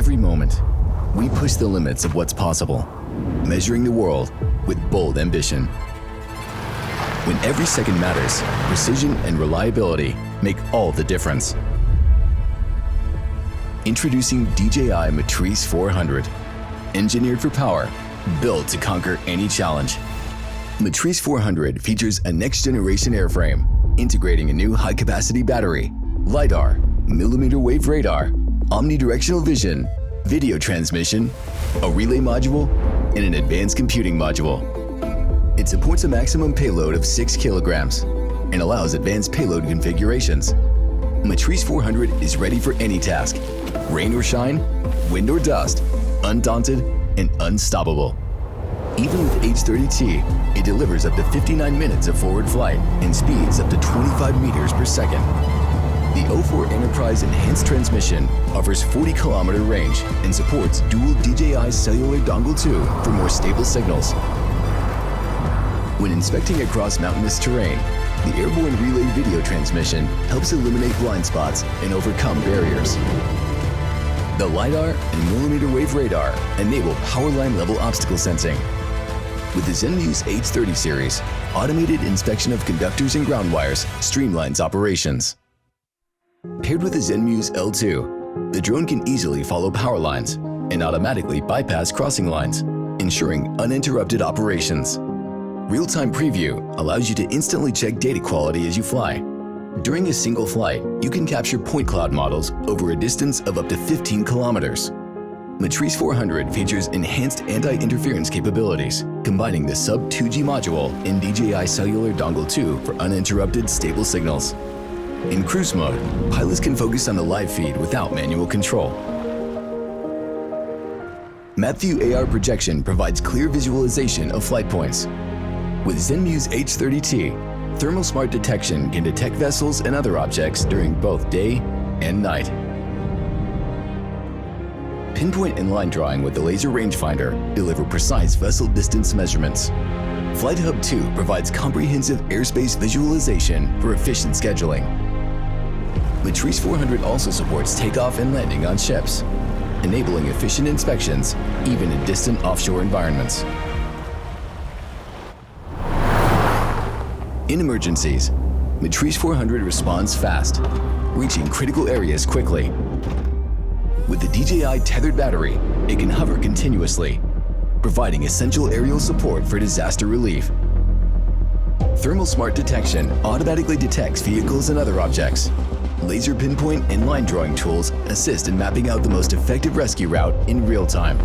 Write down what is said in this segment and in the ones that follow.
every moment, we push the limits of what's possible, measuring the world with bold ambition. When every second matters, precision and reliability make all the difference. Introducing DJI Matrice 400. Engineered for power, built to conquer any challenge. Matrice 400 features a next-generation airframe, integrating a new high-capacity battery, LiDAR, millimeter wave radar, omnidirectional vision, video transmission, a relay module, and an advanced computing module. It supports a maximum payload of 6 kilograms and allows advanced payload configurations. Matrice 400 is ready for any task, rain or shine, wind or dust, undaunted and unstoppable. Even with H30T, it delivers up to 59 minutes of forward flight and speeds up to 25 meters per second. The O4 Enterprise Enhanced Transmission offers 40-kilometer range and supports dual DJI cellular dongle 2 for more stable signals. When inspecting across mountainous terrain, the airborne relay video transmission helps eliminate blind spots and overcome barriers. The LiDAR and millimeter wave radar enable power line level obstacle sensing. With the Zenmuse H30 series, automated inspection of conductors and ground wires streamlines operations. Paired with the Zenmuse L2, the drone can easily follow power lines and automatically bypass crossing lines, ensuring uninterrupted operations. Real-time preview allows you to instantly check data quality as you fly. During a single flight, you can capture point cloud models over a distance of up to 15 kilometers. Matrice 400 features enhanced anti-interference capabilities, combining the sub-2G module and DJI cellular dongle 2 for uninterrupted stable signals. In cruise mode, pilots can focus on the live feed without manual control. MapView AR projection provides clear visualization of flight points. With Zenmuse H30T, thermal smart detection can detect vessels and other objects during both day and night. Pinpoint and line drawing with the laser rangefinder deliver precise vessel distance measurements. Flight Hub 2 provides comprehensive airspace visualization for efficient scheduling. Matrice 400 also supports takeoff and landing on ships, enabling efficient inspections even in distant offshore environments. In emergencies, Matrice 400 responds fast, reaching critical areas quickly. With the DJI tethered battery, it can hover continuously, providing essential aerial support for disaster relief. Thermal smart detection automatically detects vehicles and other objects. Laser pinpoint and line drawing tools assist in mapping out the most effective rescue route in real time.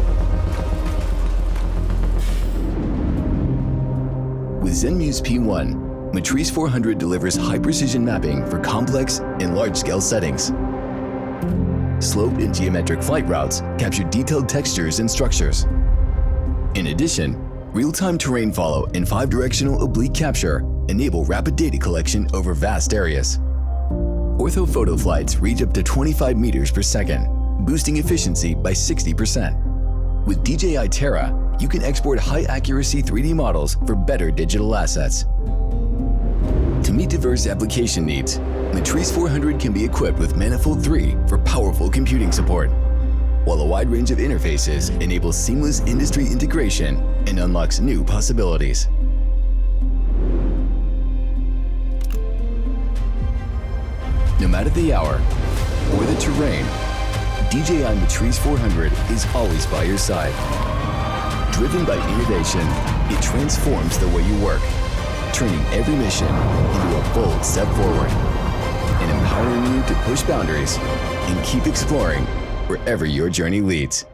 With Zenmuse P1, Matrice 400 delivers high-precision mapping for complex and large-scale settings. Slope and geometric flight routes capture detailed textures and structures. In addition, real-time terrain follow and 5-directional oblique capture enable rapid data collection over vast areas. Orthophoto flights reach up to 25 meters per second, boosting efficiency by 60%. With DJI Terra, you can export high-accuracy 3D models for better digital assets. To meet diverse application needs, Matrice 400 can be equipped with Manifold 3 for powerful computing support, while a wide range of interfaces enables seamless industry integration and unlocks new possibilities. No matter the hour or the terrain, DJI Matrice 400 is always by your side. Driven by innovation, it transforms the way you work, turning every mission into a bold step forward and empowering you to push boundaries and keep exploring wherever your journey leads.